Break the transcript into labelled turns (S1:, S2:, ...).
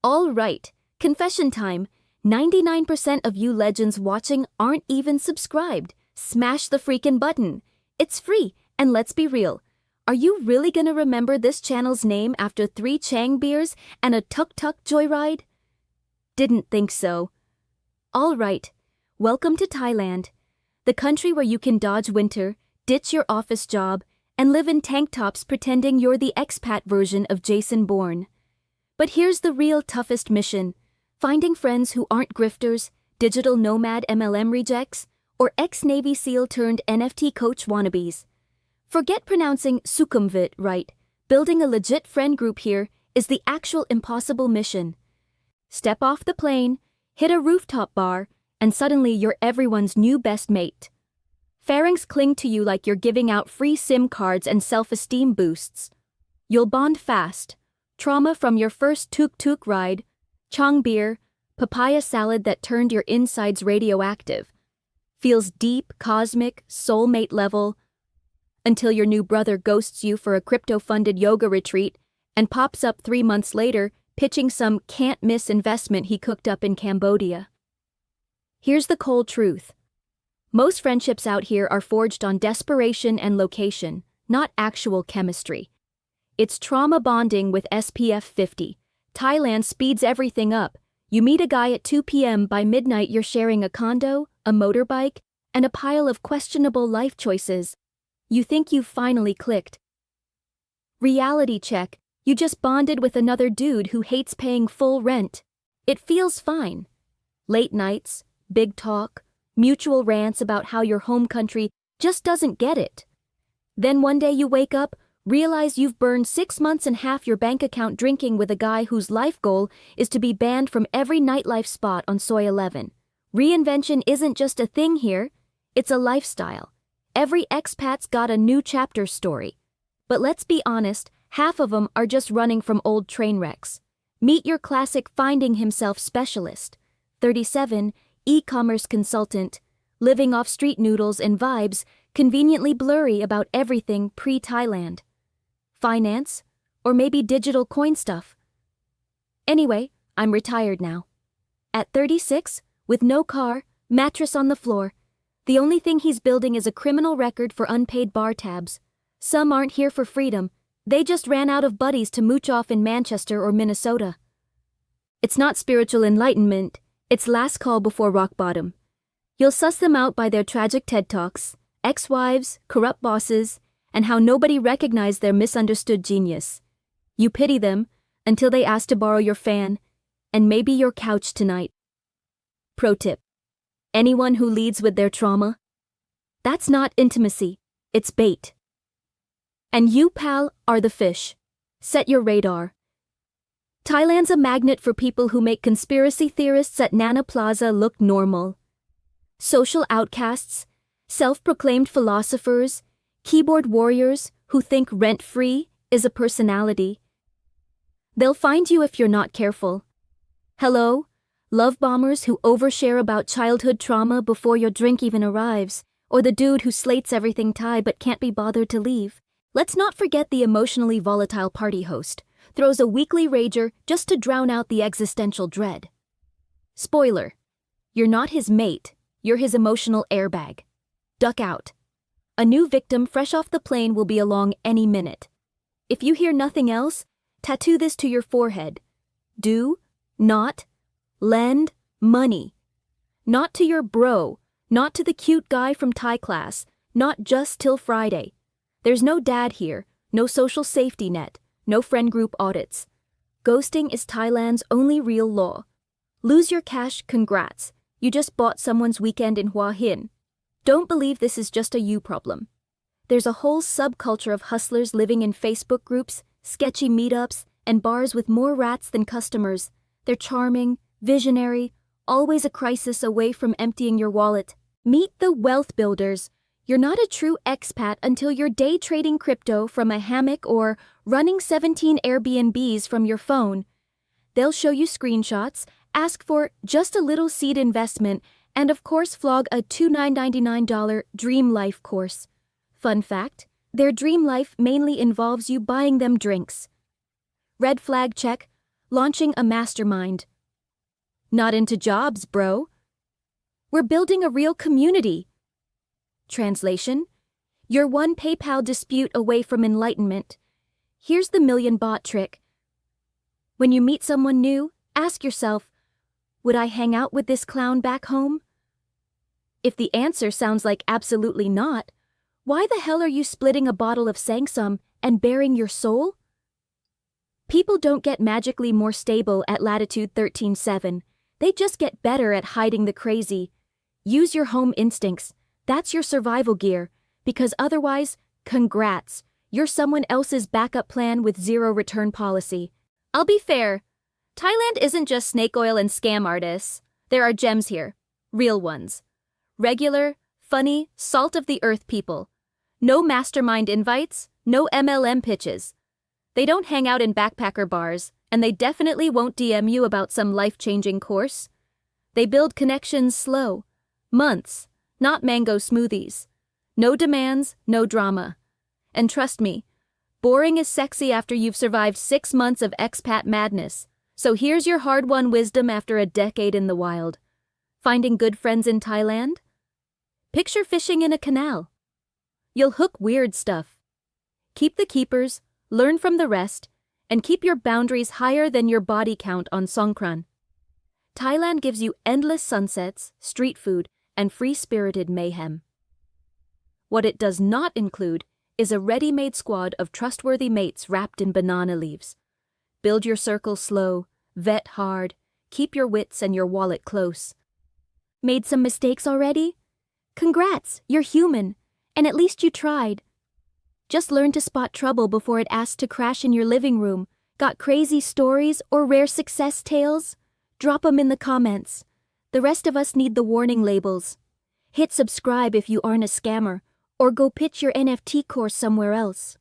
S1: All right, confession time. 99% of you legends watching aren't even subscribed. Smash the freaking button. It's free, and let's be real. Are you really gonna remember this channel's name after 3 Chang beers and a tuk-tuk joyride? Didn't think so. All right, welcome to Thailand, the country where you can dodge winter, ditch your office job, and live in tank tops pretending you're the expat version of Jason Bourne. But here's the real toughest mission: finding friends who aren't grifters, digital nomad MLM rejects, or ex-Navy SEAL turned NFT coach wannabes. Forget pronouncing Sukhumvit right. Building a legit friend group here is the actual impossible mission. Step off the plane, hit a rooftop bar, and suddenly you're everyone's new best mate. Phalanx cling to you like you're giving out free SIM cards and self-esteem boosts. You'll bond fast. Trauma from your first tuk-tuk ride, Chang beer, papaya salad that turned your insides radioactive. Feels deep, cosmic, soulmate level, until your new brother ghosts you for a crypto-funded yoga retreat and pops up 3 months later pitching some can't-miss investment he cooked up in Cambodia. Here's the cold truth. Most friendships out here are forged on desperation and location, not actual chemistry. It's trauma bonding with SPF 50. Thailand speeds everything up. You meet a guy at 2 p.m. By midnight you're sharing a condo, a motorbike, and a pile of questionable life choices. You think you've finally clicked. Reality check. You just bonded with another dude who hates paying full rent. It feels fine. Late nights, big talk, mutual rants about how your home country just doesn't get it. Then one day you wake up, realize you've burned 6 months and half your bank account drinking with a guy whose life goal is to be banned from every nightlife spot on Soy 11. Reinvention isn't just a thing here, it's a lifestyle. Every expat's got a new chapter story. But let's be honest, half of them are just running from old train wrecks. Meet your classic finding himself specialist. 37, e-commerce consultant, living off street noodles and vibes, conveniently blurry about everything pre-Thailand. Finance, or maybe digital coin stuff. Anyway, I'm retired now. At 36, with no car, mattress on the floor, the only thing he's building is a criminal record for unpaid bar tabs. Some aren't here for freedom, they just ran out of buddies to mooch off in Manchester or Minnesota. It's not spiritual enlightenment, it's last call before rock bottom. You'll suss them out by their tragic TED Talks, ex-wives, corrupt bosses, and how nobody recognized their misunderstood genius. You pity them until they ask to borrow your fan and maybe your couch tonight. Pro tip: anyone who leads with their trauma, that's not intimacy, it's bait. And you, pal, are the fish. Set your radar. Thailand's a magnet for people who make conspiracy theorists at Nana Plaza look normal. Social outcasts, self-proclaimed philosophers, keyboard warriors who think rent-free is a personality. They'll find you if you're not careful. Hello, love bombers who overshare about childhood trauma before your drink even arrives, or the dude who slates everything Thai but can't be bothered to leave. Let's not forget the emotionally volatile party host, throws a weekly rager just to drown out the existential dread. Spoiler: you're not his mate, you're his emotional airbag. Duck out. A new victim fresh off the plane will be along any minute. If you hear nothing else, tattoo this to your forehead. Do not lend money. Not to your bro, not to the cute guy from Thai class, not just till Friday. There's no dad here, no social safety net, no friend group audits. Ghosting is Thailand's only real law. Lose your cash, congrats. You just bought someone's weekend in Hua Hin. Don't believe this is just a you problem. There's a whole subculture of hustlers living in Facebook groups, sketchy meetups, and bars with more rats than customers. They're charming, visionary, always a crisis away from emptying your wallet. Meet the wealth builders. You're not a true expat until you're day trading crypto from a hammock or running 17 Airbnbs from your phone. They'll show you screenshots, ask for just a little seed investment, and of course flog a $29.99 Dream Life course. Fun fact, their Dream Life mainly involves you buying them drinks. Red flag check, launching a mastermind. Not into jobs, bro. We're building a real community. Translation: you're one PayPal dispute away from enlightenment. Here's the million bot trick. When you meet someone new, ask yourself, would I hang out with this clown back home? If the answer sounds like absolutely not, why the hell are you splitting a bottle of Sangsum and bearing your soul? People don't get magically more stable at latitude 13.7. They just get better at hiding the crazy. Use your home instincts. That's your survival gear, because otherwise, congrats, you're someone else's backup plan with zero return policy. I'll be fair. Thailand isn't just snake oil and scam artists. There are gems here. Real ones. Regular, funny, salt-of-the-earth people. No mastermind invites, no MLM pitches. They don't hang out in backpacker bars, and they definitely won't DM you about some life-changing course. They build connections slow. Months, not mango smoothies. No demands, no drama. And trust me, boring is sexy after you've survived 6 months of expat madness. So here's your hard-won wisdom after a decade in the wild. Finding good friends in Thailand? Picture fishing in a canal. You'll hook weird stuff. Keep the keepers, learn from the rest, and keep your boundaries higher than your body count on Songkran. Thailand gives you endless sunsets, street food, and free-spirited mayhem. What it does not include is a ready-made squad of trustworthy mates wrapped in banana leaves. Build your circle slow, vet hard, keep your wits and your wallet close. Made some mistakes already? Congrats, you're human, and at least you tried. Just learn to spot trouble before it asks to crash in your living room. Got crazy stories or rare success tales? Drop them in the comments. The rest of us need the warning labels. Hit subscribe if you aren't a scammer, or go pitch your NFT course somewhere else.